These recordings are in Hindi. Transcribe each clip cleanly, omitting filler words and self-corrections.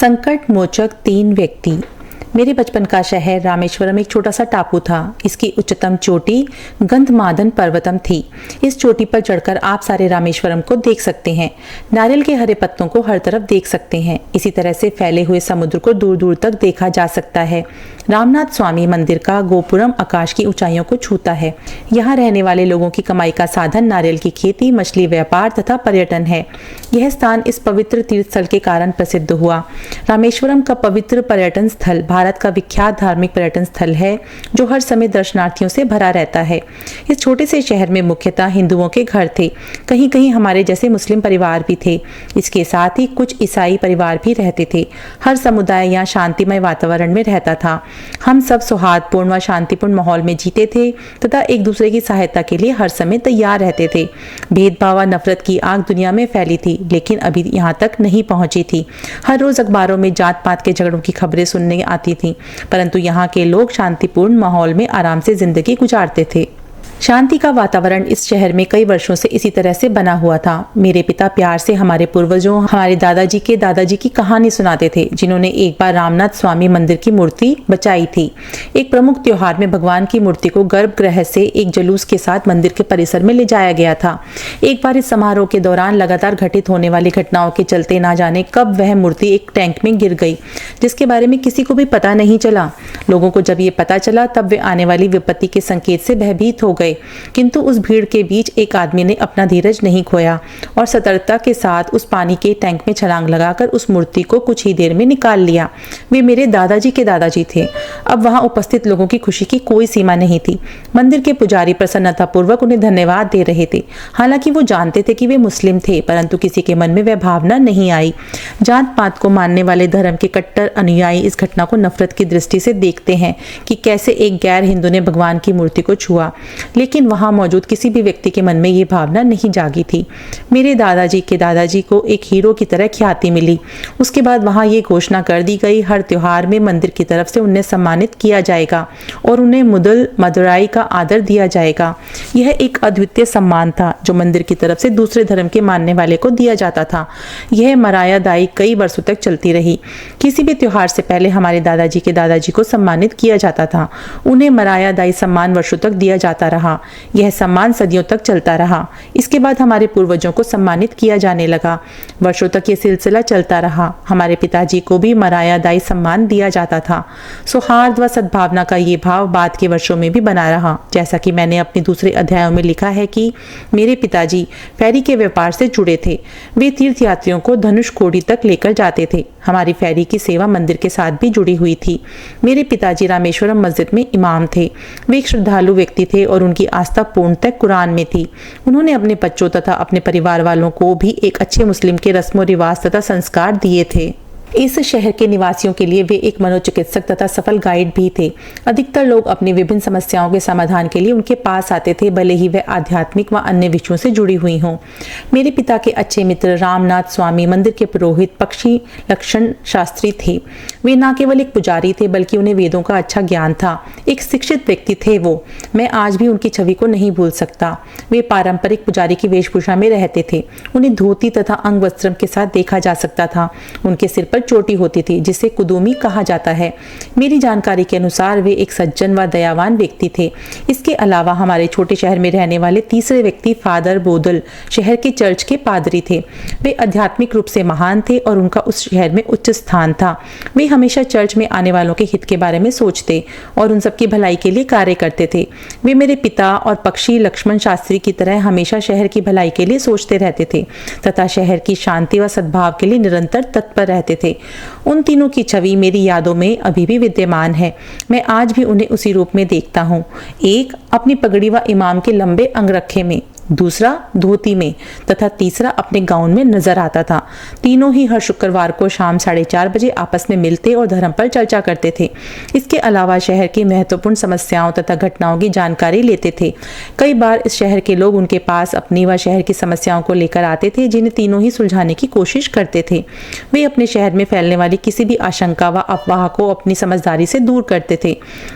संकट मोचक 3 व्यक्ति। मेरे बचपन का शहर रामेश्वरम एक छोटा सा टापू था। इसकी उच्चतम चोटी गंधमादन पर्वतम थी। इस चोटी पर चढ़कर आप सारे रामेश्वरम को देख सकते हैं। नारियल के हरे पत्तों को हर तरफ देख सकते हैं। इसी तरह से फैले हुए समुद्र को दूर दूर तक देखा जा सकता है। रामनाथ स्वामी मंदिर का गोपुरम आकाश की ऊंचाइयों को छूता है। यहाँ रहने वाले लोगों की कमाई का साधन नारियल की खेती, मछली व्यापार तथा पर्यटन है। यह स्थान इस पवित्र तीर्थ स्थल के कारण प्रसिद्ध हुआ। रामेश्वरम का पवित्र पर्यटन स्थल भारत का विख्यात धार्मिक पर्यटन स्थल है, जो हर समय दर्शनार्थियों से भरा रहता है। इस छोटे से शहर में मुख्यतः हिंदुओं के घर थे। कहीं कहीं हमारे जैसे मुस्लिम परिवार भी थे। इसके साथ ही कुछ ईसाई परिवार भी रहते थे। हर समुदाय यहाँ शांतिमय वातावरण में रहता था। हम सब सौहार्दपूर्ण व शांतिपूर्ण माहौल में जीते थे तथा एक दूसरे की सहायता के लिए हर समय तैयार रहते थे। भेदभाव व नफरत की आग दुनिया में फैली थी, लेकिन अभी यहाँ तक नहीं पहुंची थी। हर रोज अखबारों में जात पात के झगड़ों की खबरें सुनने आती थी, परंतु यहाँ के लोग शांतिपूर्ण माहौल में आराम से जिंदगी गुजारते थे। शांति का वातावरण इस शहर में कई वर्षों से इसी तरह से बना हुआ था। मेरे पिता प्यार से हमारे पूर्वजों, हमारे दादाजी के दादाजी की कहानी सुनाते थे, जिन्होंने एक बार रामनाथ स्वामी मंदिर की मूर्ति बचाई थी। एक प्रमुख त्योहार में भगवान की मूर्ति को गर्भगृह से एक जुलूस के साथ मंदिर के परिसर में ले जाया गया था। एक बार इस समारोह के दौरान लगातार घटित होने वाली घटनाओं के चलते ना जाने कब वह मूर्ति एक टैंक में गिर गई, जिसके बारे में किसी को भी पता नहीं चला। लोगों को जब ये पता चला तब वे आने वाली विपत्ति के संकेत से भयभीत हो गए, किंतु उस भीड़ के बीच एक आदमी ने अपना धीरज नहीं खोया और सतर्कता के साथ उस पानी के टैंक में छलांग लगाकर उस मूर्ति को कुछ ही देर में निकाल लिया। वे मेरे दादाजी के दादाजी थे। अब वहां उपस्थित लोगों की खुशी की कोई सीमा नहीं थी। मंदिर के पुजारी प्रसन्नतापूर्वक उन्हें धन्यवाद दे रहे थे। हालांकि वो जानते थे कि वे मुस्लिम थे, परंतु किसी के मन में वह भावना नहीं आई। जात पात को मानने वाले धर्म के कट्टर अनुयायी इस घटना को नफरत की दृष्टि से देखते हैं कि कैसे एक गैर हिंदू ने भगवान की मूर्ति को छुआ, लेकिन वहां मौजूद किसी भी व्यक्ति के मन में ये भावना नहीं जागी थी। मेरे दादाजी के दादाजी को एक हीरो की तरह ख्याति मिली। उसके बाद वहां ये घोषणा कर दी गई, हर त्योहार में मंदिर की तरफ से उन्हें सम्मानित किया जाएगा और उन्हें मुदल मदुराई का आदर दिया जाएगा। यह एक अद्वितीय सम्मान था जो मंदिर की तरफ से दूसरे धर्म के मानने वाले को दिया जाता था। यह मर्यादाई कई वर्षों तक चलती रही। किसी भी त्योहार से पहले हमारे दादाजी के दादाजी को सम्मानित किया जाता था। उन्हें मर्यादाई सम्मान वर्षों तक दिया जाता रहा। यह सम्मान सदियों तक चलता रहा। इसके बाद हमारे पूर्वजों को सम्मानित किया जाने लगा। वर्षों तक यह सिलसिला चलता रहा। हमारे पिताजी को भी मर्यादाई सम्मान दिया जाता था। सौहार्द व सद्भावना का ये भाव बाद के वर्षों में भी बना रहा। जैसा कि मैंने अपने दूसरे अध्यायों में लिखा है कि मेरे पिताजी फेरी के व्यापार से जुड़े थे। वे तीर्थ यात्रियों को धनुषकोडी तक लेकर जाते थे। हमारी फेरी की सेवा मंदिर के साथ भी जुड़ी हुई थी। मेरे पिताजी रामेश्वरम मस्जिद में इमाम थे। वे एक श्रद्धालु व्यक्ति थे और उनकी आस्था पूर्णतः कुरान में थी। उन्होंने अपने बच्चों तथा अपने परिवार वालों को भी एक अच्छे मुस्लिम के रस्मों रिवाज तथा संस्कार दिए थे। इस शहर के निवासियों के लिए वे एक मनोचिकित्सक तथा सफल गाइड भी थे। अधिकतर लोग अपनी विभिन्न समस्याओं के समाधान के लिए उनके पास आते थे, भले ही वह आध्यात्मिक व अन्य विषयों से जुड़ी हुई हों। मेरे पिता के अच्छे मित्र रामनाथ स्वामी मंदिर के पुरोहित पक्षी लक्षण शास्त्री थे। वे न केवल एक पुजारी थे, बल्कि उन्हें वेदों का अच्छा ज्ञान था। एक शिक्षित व्यक्ति थे वो। मैं आज भी उनकी छवि को नहीं भूल सकता। वे पारंपरिक पुजारी की वेशभूषा में रहते थे। उन्हें धोती तथा अंग वस्त्रम के साथ देखा जा सकता था। उनके सिर पर चोटी होती थी, जिसे कुदूमी कहा जाता है। मेरी जानकारी के अनुसार वे एक सज्जन व दयावान व्यक्ति थे। इसके अलावा हमारे छोटे शहर में रहने वाले तीसरे व्यक्ति फादर बोदल शहर के चर्च के पादरी थे। वे आध्यात्मिक रूप से महान थे और उनका उस शहर में उच्च स्थान था। वे हमेशा चर्च में आने वालों के हित के बारे में सोचते और उन सबकी भलाई के लिए कार्य करते थे। वे मेरे पिता और पक्षी लक्ष्मण शास्त्री की तरह हमेशा शहर की भलाई के लिए सोचते रहते थे तथा शहर की शांति व सद्भाव के लिए निरंतर तत्पर रहते थे। उन तीनों की छवि मेरी यादों में अभी भी विद्यमान है। मैं आज भी उन्हें उसी रूप में देखता हूँ। एक अपनी पगड़ी व इमाम के लंबे अंगरखे में, दूसरा धोती में तथा तीसरा अपने गाउन में नजर आता था। तीनों ही हर शुक्रवार को शाम 4:30 बजे आपस में मिलते और धर्म पर चर्चा करते थे। इसके अलावा शहर की महत्वपूर्ण समस्याओं तथा घटनाओं की जानकारी लेते थे। कई बार इस शहर के लोग उनके पास अपनी व शहर की समस्याओं को लेकर आते थे, जिन्हें तीनों ही सुलझाने की कोशिश करते थे। वे अपने शहर में फैलने वाली किसी भी आशंका व अफवाह को अपनी समझदारी से दूर करते थे।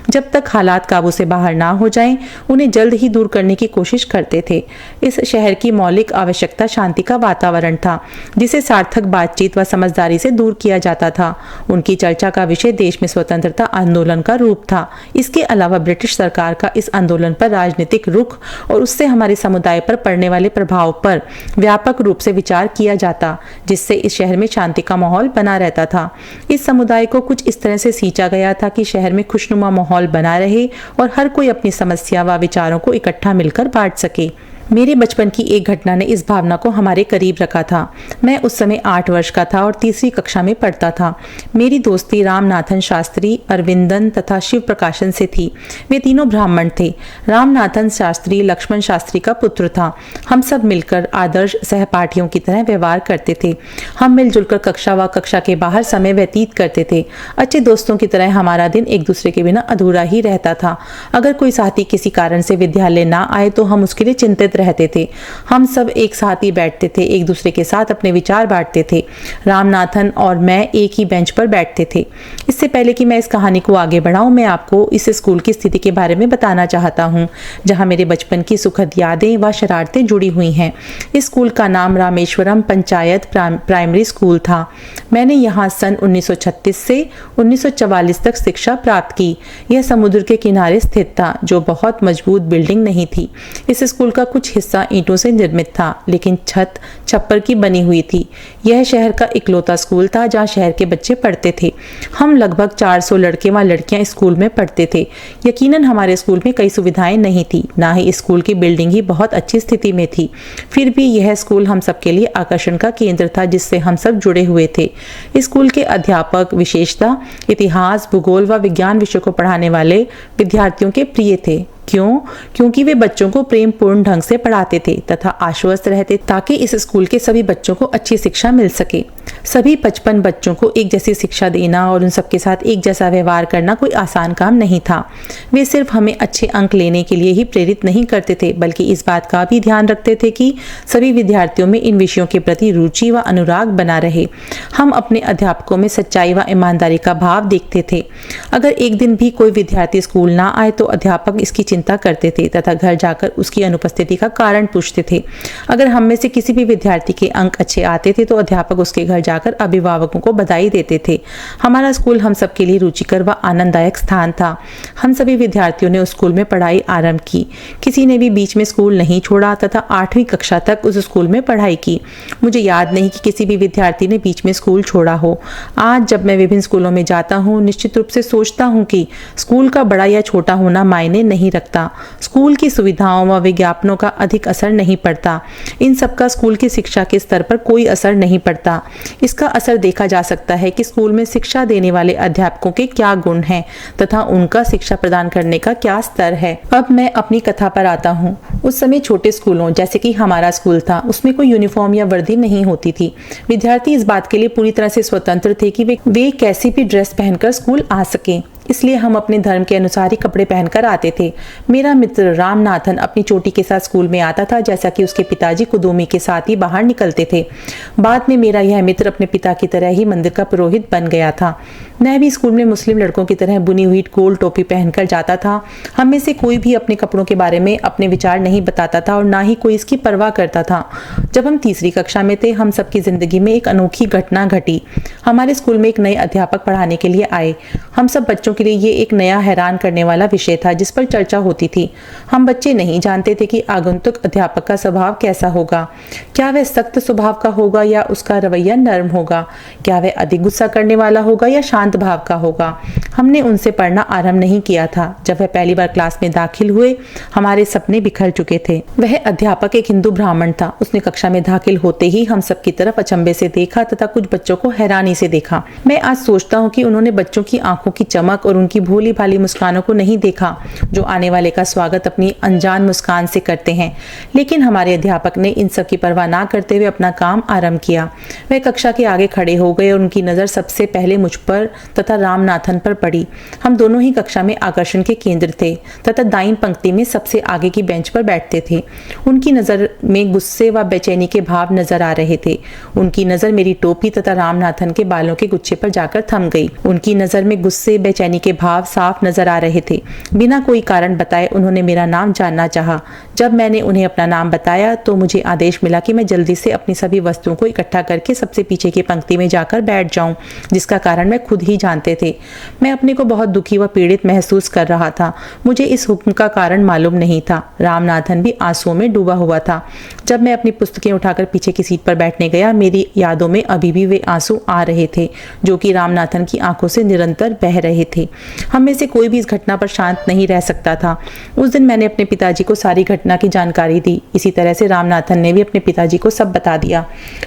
जब तक हालात काबू से बाहर ना हो जाएं, उन्हें जल्द ही दूर करने की कोशिश करते थे। इस शहर की मौलिक आवश्यकता शांति का वातावरण था, जिसे सार्थक बातचीत व समझदारी से दूर किया जाता था। उनकी चर्चा का विषय देश में स्वतंत्रता आंदोलन का रूप था। इसके अलावा ब्रिटिश सरकार का इस आंदोलन पर राजनीतिक रुख और उससे हमारे समुदाय पर पड़ने वाले प्रभाव पर व्यापक रूप से विचार किया जाता, जिससे इस शहर में शांति का माहौल बना रहता था। इस समुदाय को कुछ इस तरह से सींचा गया था कि शहर में खुशनुमा माहौल बना रहे और हर कोई अपनी समस्या व विचारों को इकट्ठा मिलकर बांट सके। मेरे बचपन की एक घटना ने इस भावना को हमारे करीब रखा था। मैं उस समय 8 वर्ष का था और तीसरी कक्षा में पढ़ता था। मेरी दोस्ती रामनाथन शास्त्री, अरविंदन तथा शिव प्रकाशन से थी। वे तीनों ब्राह्मण थे। रामनाथन शास्त्री लक्ष्मण शास्त्री का पुत्र था। हम सब मिलकर आदर्श सहपाठियों की तरह व्यवहार करते थे। हम मिलजुल कर कक्षा व कक्षा के बाहर समय व्यतीत करते थे। अच्छे दोस्तों की तरह हमारा दिन एक दूसरे के बिना अधूरा ही रहता था। अगर कोई साथी किसी कारण से विद्यालय ना आए तो हम उसके लिए चिंतित रहते थे। हम सब एक साथ ही बैठते थे, एक दूसरे के साथ अपने विचार बांटते थे। रामनाथन और मैं एक ही बेंच पर बैठते थे। इससे पहले कि मैं इस कहानी को आगे बढ़ाऊं, मैं आपको इस स्कूल की स्थिति के बारे में बताना चाहता हूं, जहां मेरे बचपन की सुखद यादें व शरारतें जुड़ी हुई हैं। इस स्कूल का नाम रामेश्वरम पंचायत प्राइमरी स्कूल था। मैंने यहाँ सन 1936 से 1944 तक शिक्षा प्राप्त की। यह समुद्र के किनारे स्थित था, जो बहुत मजबूत बिल्डिंग नहीं थी। इस स्कूल का कुछ हिस्सा ईंटों से निर्मित था, लेकिन छत छप्पर की बनी हुई थी। यह शहर का इकलौता स्कूल था जहाँ शहर के बच्चे पढ़ते थे। हम लगभग 400 लड़के व लड़कियां स्कूल में पढ़ते थे। यकीनन हमारे स्कूल में कई सुविधाएं नहीं थी, ना ही स्कूल की बिल्डिंग ही बहुत अच्छी स्थिति में थी। फिर भी यह स्कूल हम सबके लिए आकर्षण का केंद्र था, जिससे हम सब जुड़े हुए थे। स्कूल के अध्यापक विशेषतः इतिहास, भूगोल व विज्ञान विषय को पढ़ाने वाले विद्यार्थियों के प्रिय थे। क्योंकि वे बच्चों को प्रेमपूर्ण ढंग से पढ़ाते थे तथा आश्वस्त रहते, ताकि इस स्कूल के सभी बच्चों को अच्छी शिक्षा मिल सके। सभी 55 बच्चों को एक जैसी शिक्षा देना और उन सबके साथ एक जैसा व्यवहार करना कोई आसान काम नहीं था। वे सिर्फ हमें अच्छे अंक लेने के लिए ही प्रेरित नहीं करते थे, बल्कि इस बात का भी ध्यान रखते थे कि सभी विद्यार्थियों में इन विषयों के प्रति रुचि व अनुराग बना रहे। हम अपने अध्यापकों में सच्चाई व ईमानदारी का भाव देखते थे। अगर एक दिन भी कोई विद्यार्थी स्कूल ना आए तो अध्यापक इसकी चिंता करते थे तथा घर जाकर उसकी अनुपस्थिति का कारण पूछते थे। अगर हम में से किसी भी विद्यार्थी के अंक अच्छे आते थे तो अध्यापक उसके घर जाकर अभिभावकों को बधाई देते थे। हमारा स्कूल हम सब के लिए रुचिकर व आनंददायक स्थान था। हम सभी विद्यार्थियों ने उस स्कूल में पढ़ाई आरंभ की। किसी ने भी बीच में स्कूल नहीं छोड़ा तथा 8वीं कक्षा तक उस स्कूल में पढ़ाई की। मुझे याद नहीं कि किसी भी विद्यार्थी ने बीच में स्कूल छोड़ा हो। आज जब मैं विभिन्न स्कूलों में जाता हूँ, निश्चित रूप से सोचता हूँ कि स्कूल का बड़ा या छोटा होना मायने नहीं रखता। स्कूल की सुविधाओं व विज्ञापनों का अधिक असर नहीं पड़ता। इन सब का स्कूल की शिक्षा के स्तर पर कोई असर नहीं पड़ता। इसका असर देखा जा सकता है कि स्कूल में शिक्षा देने वाले अध्यापकों के क्या गुण हैं तथा उनका शिक्षा प्रदान करने का क्या स्तर है। अब मैं अपनी कथा पर आता हूँ। उस समय छोटे स्कूलों जैसे कि हमारा स्कूल था, उसमें कोई यूनिफॉर्म या वर्दी नहीं होती थी। विद्यार्थी इस बात के लिए पूरी तरह से स्वतंत्र थे कि वे कैसी भी ड्रेस पहनकर स्कूल आ सकें। इसलिए हम अपने धर्म के अनुसार ही कपड़े पहनकर आते थे। मेरा मित्र रामनाथन अपनी चोटी के साथ स्कूल में आता था, जैसा कि उसके पिताजी कुदूमी के साथ ही बाहर निकलते थे। बाद में मेरा यह मित्र अपने पिता की तरह ही मंदिर का पुरोहित बन गया था। मैं भी स्कूल में मुस्लिम लड़कों की तरह बुनी हुई गोल टोपी पहनकर जाता था। हम में से कोई भी अपने कपड़ों के बारे में अपने विचार नहीं बताता था और ना ही कोई इसकी परवाह करता था। जब हम तीसरी कक्षा में थे, हम सबकी जिंदगी में एक अनोखी घटना घटी। हमारे स्कूल में एक नए अध्यापक पढ़ाने के लिए आए। हम सब बच्चों के लिए ये एक नया हैरान करने वाला विषय था जिस पर चर्चा होती थी। हम बच्चे नहीं जानते थे कि आगंतुक अध्यापक का स्वभाव कैसा होगा। क्या वह सख्त स्वभाव का होगा या उसका रवैया नर्म होगा? क्या वह अधिक गुस्सा करने वाला होगा या शांत भाव का होगा? हमने उनसे पढ़ना आरंभ नहीं किया था। जब वह पहली बार क्लास में दाखिल हुए, हमारे सपने बिखर चुके थे। वह अध्यापक एक हिंदू ब्राह्मण था। उसने कक्षा में दाखिल होते ही हम सब की तरफ अचंभे से देखा तथा कुछ बच्चों को हैरानी से देखा। मैं आज सोचता हूँ कि उन्होंने बच्चों की आंखों की चमक और उनकी भोली भाली मुस्कानों को नहीं देखा, जो आने वाले का स्वागत अपनी अनजान मुस्कान से करते हैं। लेकिन हमारे अध्यापक ने इन सब की परवाह ना करते हुए अपना काम आरंभ किया। वह कक्षा के आगे खड़े हो गए और उनकी नजर सबसे पहले मुझ पर तथा रामनाथन पर पड़ी। हम दोनों ही कक्षा में आकर्षण के केंद्र थे तथा दाईं पंक्ति में सबसे आगे की बेंच पर बैठते थे। उनकी नजर में गुस्से व बेचैनी के भाव नजर आ रहे थे। उनकी नजर मेरी टोपी तथा रामनाथन के बालों के गुच्छे पर जाकर थम गई। उनकी नजर में गुस्से बेचैनी के भाव साफ नजर आ रहे थे। बिना कोई कारण बताए उन्होंने मेरा नाम जानना चाहा। जब मैंने उन्हें अपना नाम बताया तो मुझे आदेश मिला कि मैं जल्दी से अपनी सभी वस्तुओं को इकट्ठा करके सबसे पीछे की पंक्ति में जाकर बैठ जाऊं, जिसका कारण मैं खुद ही जानते थे। मैं अपने को बहुत दुखी व पीड़ित महसूस कर रहा था। मुझे इस हुक्म का कारण मालूम नहीं था। रामनाथन भी आंसुओं में डूबा हुआ था। जब मैं अपनी पुस्तकें उठाकर पीछे की सीट पर बैठने गया, मेरी यादों में अभी भी वे आंसू आ रहे थे जो कि रामनाथन की आंखों से निरंतर बह रहे थे। हम में से कोई भी इस घटना पर शांत नहीं रह सकता था। उस दिन मैंने अपने पिताजी को सारी घटना की जानकारी दी। इसी तरह से रामनाथन ने भी अपने पिताजी को सब बता दिया।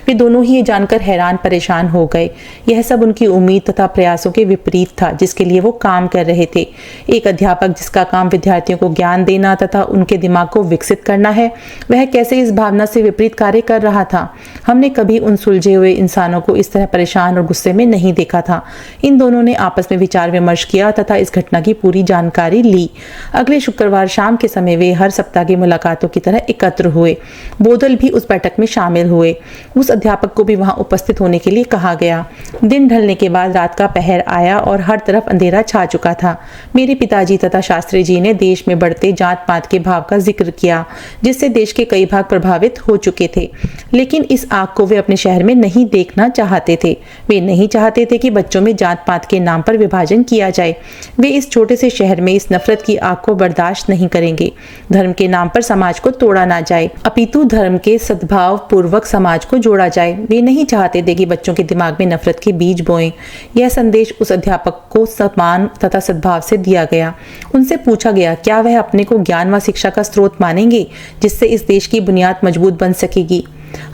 वे दोनों ही ये जानकर हैरान परेशान हो गए। यह सब उनकी उम्मीद तथा प्रयासों के विपरीत था जिसके लिए वो काम कर रहे थे। एक अध्यापक जिसका काम विद्यार्थियों को ज्ञान देना तथा उनके दिमाग को विकसित करना है, वह कैसे इस भावना से विपरीत कार्य कर रहा था। हमने कभी उन सुलझे हुए इंसानों को इस तरह परेशान और गुस्से में नहीं देखा था। इन दोनों ने आपस में विचार विमर्श किया तथा इस घटना की पूरी जानकारी ली। अगले शुक्रवार शाम के समय वे हर सप्ताह की मुलाकातों की तरह एकत्र हुए। बोधल भी उस बैठक में शामिल हुए। उस अध्यापक को भी वहां उपस्थित होने के लिए कहा गया। दिन ढलने के बाद रात का पहर आया और हर तरफ अंधेरा छा चुका था। मेरे पिताजी तथा शास्त्री जी ने देश में बढ़ते जात पात के भाव का जिक्र किया, जिससे देश के कई भाग प्रभावित हो चुके थे। लेकिन इस आग को वे अपने शहर में नहीं देखना चाहते थे। वे नहीं चाहते थे कि बच्चों में जात पात के नाम पर विभाजन किया जाए। वे इस छोटे से शहर में इस नफरत की आग को बर्दाश्त नहीं करेंगे। धर्म के नाम पर समाज को तोड़ा ना जाए, अपितु धर्म के सद्भाव पूर्वक समाज को जोड़ा जाए। वे नहीं चाहते थे कि बच्चों के दिमाग में नफरत के बीज बोएं। यह संदेश उस अध्यापक को सम्मान तथा सद्भाव से दिया गया। उनसे पूछा गया क्या वह अपने को ज्ञान व शिक्षा का स्रोत मानेंगे जिससे इस देश की बुनियाद मजबूत बन सकेगी।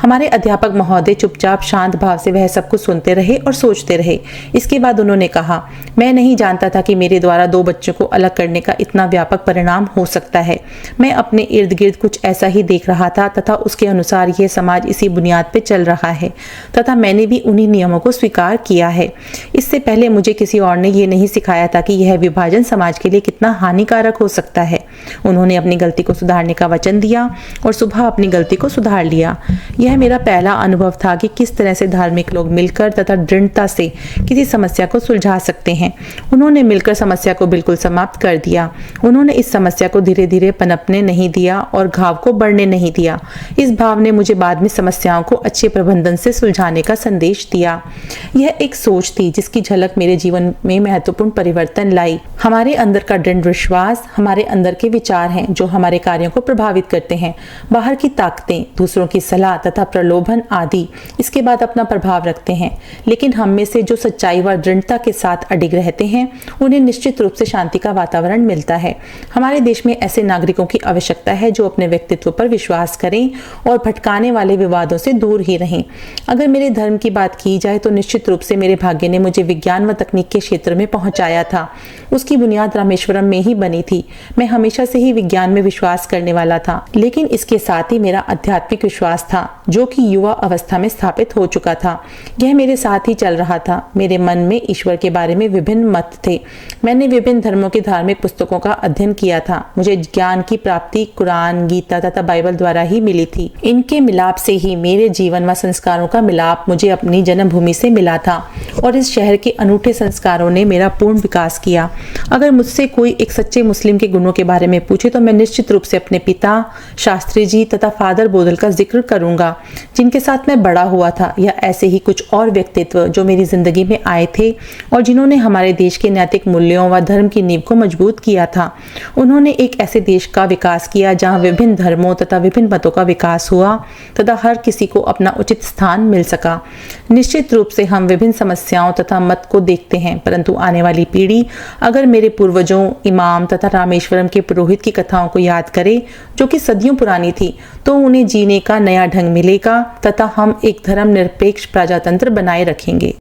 हमारे अध्यापक महोदय चुपचाप शांत भाव से वह सब कुछ सुनते रहे और सोचते रहे। इसके बाद उन्होंने कहा, मैं नहीं जानता था कि मेरे द्वारा दो बच्चों को अलग करने का इतना व्यापक परिणाम हो सकता है। मैं अपने इर्द गिर्द कुछ ऐसा ही देख रहा था तथा उसके अनुसार यह समाज इसी बुनियाद पर चल रहा है तथा मैंने भी उन्हीं नियमों को स्वीकार किया है। इससे पहले मुझे किसी और ने यह नहीं सिखाया था कि यह विभाजन समाज के लिए कितना हानिकारक हो सकता है। उन्होंने अपनी गलती को सुधारने का वचन दिया और सुबह अपनी गलती को सुधार लिया। यह मेरा पहला अनुभव था कि किस तरह से धार्मिक लोग मिलकर तथा दृढ़ता से किसी समस्या को सुलझा सकते हैं। उन्होंने मिलकर समस्या को बिल्कुल समाप्त कर दिया। उन्होंने इस समस्या को धीरे धीरे पनपने नहीं दिया और घाव को बढ़ने नहीं दिया। इस भाव ने मुझे बाद में समस्याओं को अच्छे प्रबंधन से सुलझाने का संदेश दिया। यह एक सोच थी जिसकी झलक मेरे जीवन में महत्वपूर्ण परिवर्तन लाई। हमारे अंदर का दृढ़ विश्वास हमारे अंदर के विचार हैं जो हमारे कार्यों को प्रभावित करते हैं। बाहर की ताकतें, दूसरों की सलाह तथा प्रलोभन आदि इसके बाद अपना प्रभाव रखते हैं, लेकिन हम में से जो सच्चाई व दृढ़ता के साथ अडिग रहते हैं उन्हें निश्चित रूप से शांति का वातावरण मिलता है। हमारे देश में ऐसे नागरिकों की आवश्यकता है जो अपने व्यक्तित्व पर विश्वास करें और भटकाने वाले विवादों से दूर ही रहें। अगर मेरे धर्म की बात की जाए तो निश्चित रूप से मेरे भाग्य ने मुझे विज्ञान व तकनीक के क्षेत्र में पहुंचाया था। उसकी बुनियाद रामेश्वरम में ही बनी थी। मैं हमेशा से ही विज्ञान में विश्वास करने वाला था, लेकिन इसके साथ ही मेरा आध्यात्मिक विश्वास था जो कि युवा अवस्था में स्थापित हो चुका था। यह मेरे साथ ही चल रहा था। मेरे मन में ईश्वर के बारे में विभिन्न मत थे। मैंने विभिन्न धर्मों की धार्मिक पुस्तकों का अध्ययन किया था। मुझे ज्ञान की प्राप्ति कुरान, गीता तथा बाइबल द्वारा ही मिली थी। इनके मिलाप से ही मेरे जीवन व संस्कारों का मिलाप मुझे अपनी जन्मभूमि से मिला था और इस शहर के अनूठे संस्कारों ने मेरा पूर्ण विकास किया। अगर मुझसे कोई एक सच्चे मुस्लिम के गुणों के बारे में पूछे तो मैं निश्चित रूप से अपने पिता शास्त्री जी तथा फादर बोधल का जिक्र करूंगा, जिनके साथ मैं बड़ा हुआ था, या ऐसे ही कुछ और व्यक्तित्व जो मेरी जिंदगी में आए थे और जिन्होंने हमारे देश के नैतिक मूल्यों व धर्म की नींव को मजबूत किया था। उन्होंने एक ऐसे देश का विकास किया जहां विभिन्न धर्मों तथा विभिन्न मतों का विकास हुआ तथा हर किसी को अपना उचित स्थान मिल सका। निश्चित रूप से हम विभिन्न समस्याओं तथा मत को देखते हैं, परंतु आने वाली पीढ़ी अगर मेरे पूर्वजों, इमाम तथा रामेश्वरम के पुरोहित की कथाओं को याद करे जो कि सदियों पुरानी थी, तो उन्हें जीने का नया ढंग मिलेगा तथा हम एक धर्म निरपेक्ष प्रजातंत्र बनाए रखेंगे।